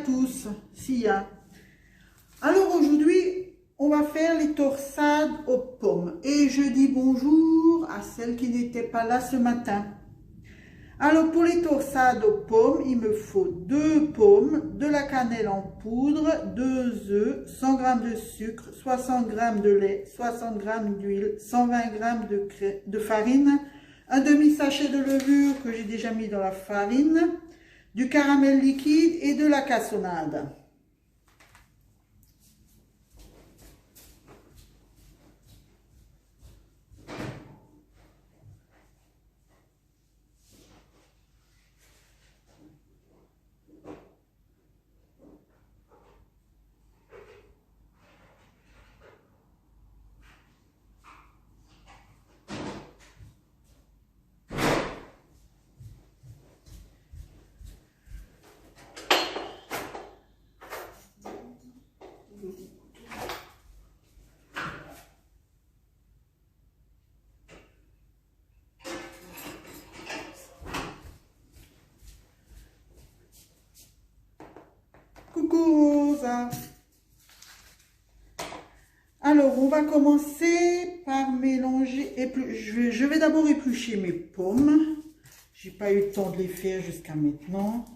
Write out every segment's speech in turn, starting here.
tous, Sia. Alors aujourd'hui, on va faire les torsades aux pommes. Et je dis bonjour à celles qui n'étaient pas là ce matin. Alors pour les torsades aux pommes, il me faut 2 pommes, de la cannelle en poudre, 2 œufs, 100 g de sucre, 60 g de lait, 60 g d'huile, 120 g de farine, un demi-sachet de levure que j'ai déjà mis dans la farine, du caramel liquide et de la cassonade. Coucou Rosa. Alors, on va commencer par mélanger. Je vais d'abord éplucher mes pommes. J'ai pas eu le temps de les faire jusqu'à maintenant.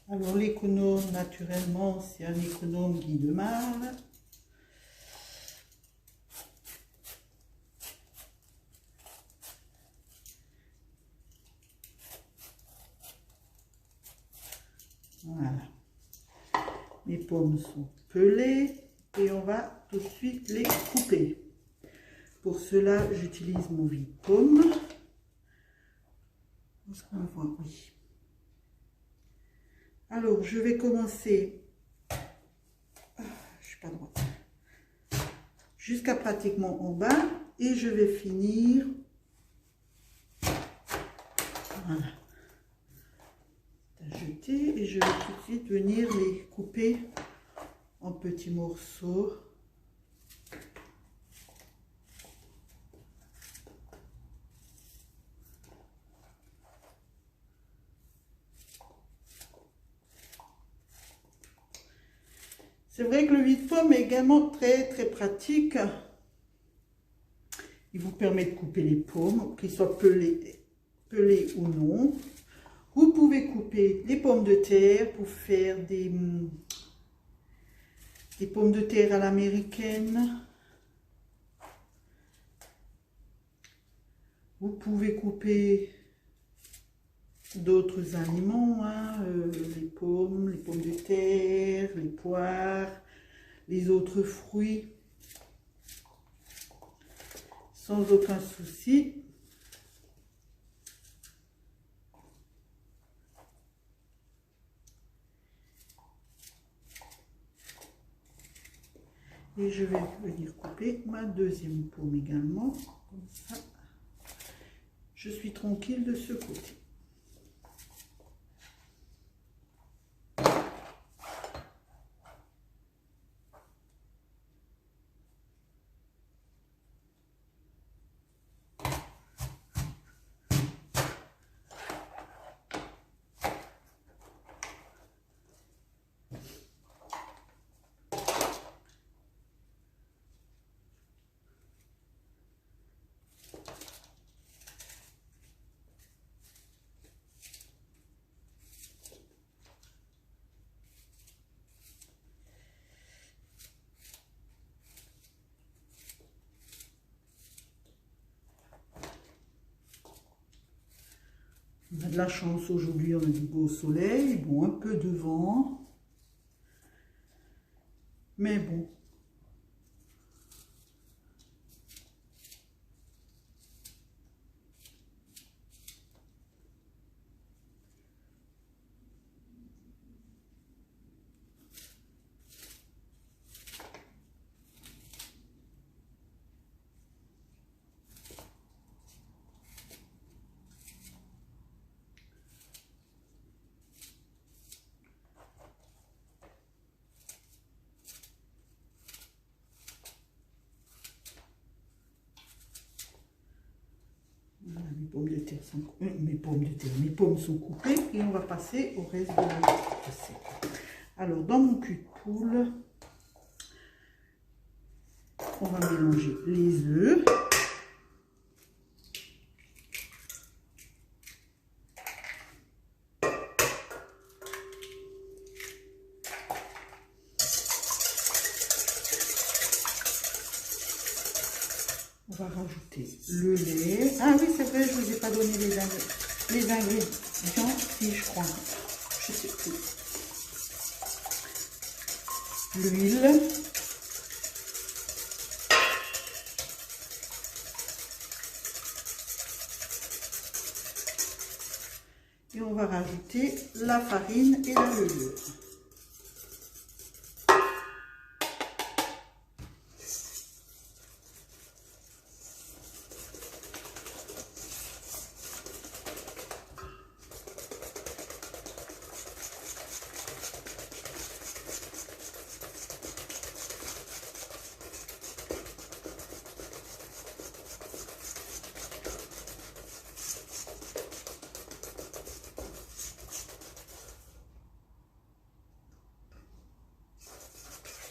Alors l'économe, naturellement, c'est un économe Guy de Marle. Voilà. Mes pommes sont pelées et on va tout de suite les couper. Pour cela, j'utilise mon vide-pomme. Est-ce qu'on voit? Oui. Alors, je vais commencer, je suis pas droite, jusqu'à pratiquement en bas et je vais finir, voilà, à jeter et je vais tout de suite venir les couper en petits morceaux. C'est vrai que le vide-pomme est également très pratique. Il vous permet de couper les pommes, qu'ils soient pelées ou non. Vous pouvez couper les pommes de terre pour faire des pommes de terre à l'américaine. Vous pouvez couper d'autres aliments, hein, les pommes de terre, les poires, les autres fruits, sans aucun souci. Et je vais venir couper ma deuxième pomme également, comme ça, je suis tranquille de ce côté. On a de la chance aujourd'hui, on a du beau soleil, bon, un peu de vent. Mais bon. Mes pommes sont coupées et on va passer au reste de la recette. Alors, dans mon cul de poule, on va mélanger les œufs. On va rajouter le lait. Ah oui, c'est vrai, je ne vous ai pas donné les ingrédients, si je crois. Je sais plus. L'huile. Et on va rajouter la farine et la levure.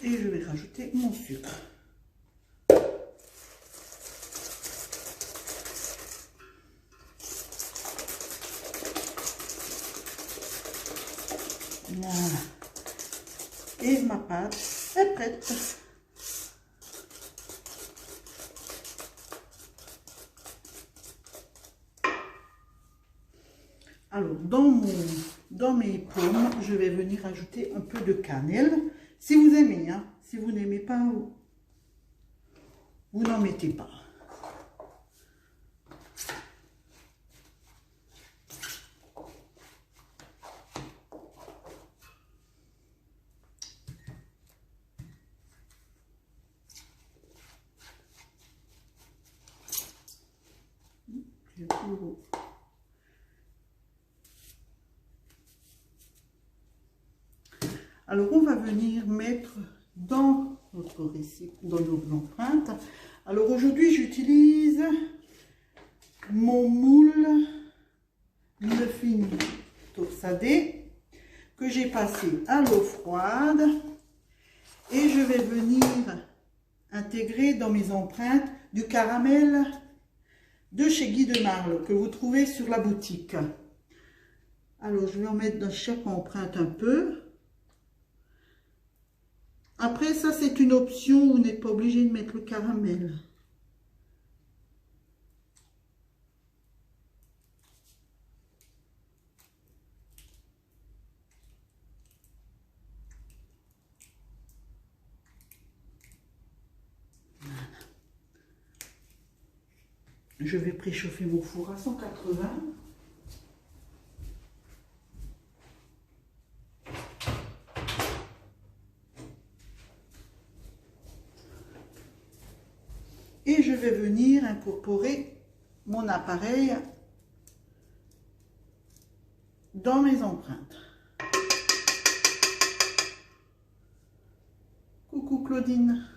Et je vais rajouter mon sucre. Voilà. Et ma pâte est prête. Alors, dans mes pommes, je vais venir ajouter un peu de cannelle. Si vous aimez, hein. Si vous n'aimez pas, vous n'en mettez pas. Alors, on va venir mettre dans notre récip, dans nos empreintes. Alors, aujourd'hui, j'utilise mon moule muffin torsadé que j'ai passé à l'eau froide. Et je vais venir intégrer dans mes empreintes du caramel de chez Guy de Marle que vous trouvez sur la boutique. Alors, je vais en mettre dans chaque empreinte un peu. Après, ça, c'est une option, vous n'êtes pas obligé de mettre le caramel. Voilà. Je vais préchauffer mon four à 180. Et je vais venir incorporer mon appareil dans mes empreintes. Coucou Claudine.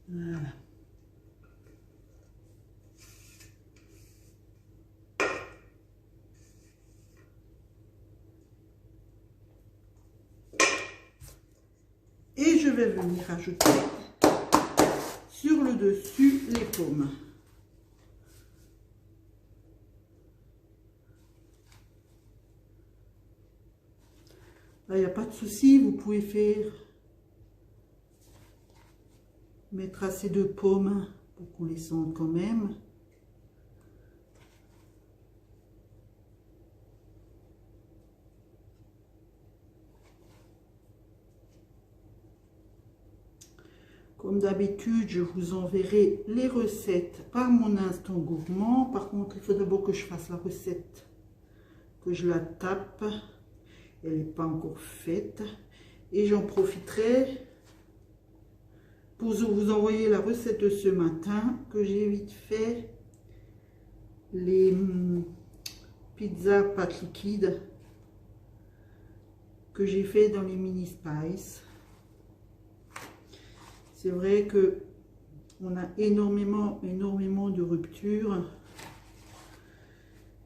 Voilà. Et je vais venir ajouter sur le dessus les pommes. Là, il n'y a pas de souci, vous pouvez mettre assez de pommes pour qu'on les sente quand même. Comme d'habitude, je vous enverrai les recettes par mon instant gourmand. Par contre, il faut d'abord que je fasse la recette, que je la tape. Elle n'est pas encore faite. Et j'en profiterai pour vous envoyer la recette de ce matin, que j'ai vite fait. Les pizzas pâte liquide que j'ai fait dans les mini spice. C'est vrai que on a énormément de ruptures,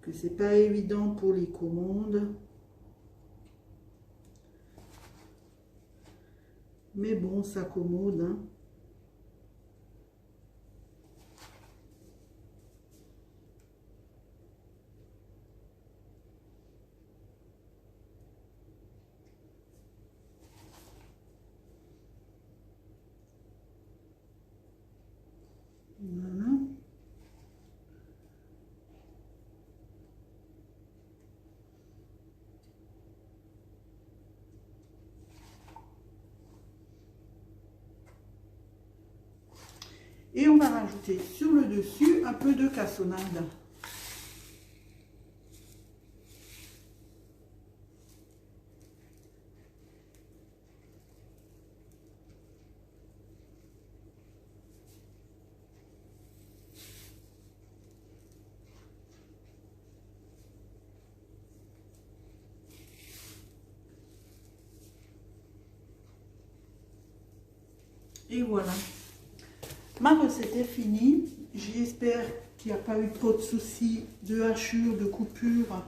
que c'est pas évident pour les commandes. Mais bon, ça commode, hein. Voilà. Et on va rajouter sur le dessus un peu de cassonade. Et voilà. Ma recette est finie. J'espère qu'il n'y a pas eu trop de soucis de hachures, de coupures,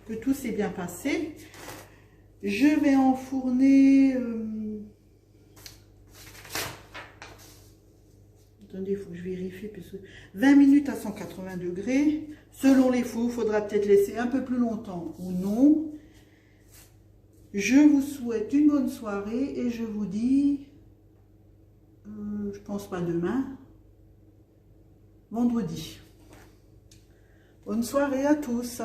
que tout s'est bien passé. Je vais enfourner... Attendez, il faut que je vérifie. Parce que 20 minutes à 180 degrés. Selon les fours, il faudra peut-être laisser un peu plus longtemps ou non. Je vous souhaite une bonne soirée et je vous dis... je pense pas demain, vendredi. Bonne soirée à tous.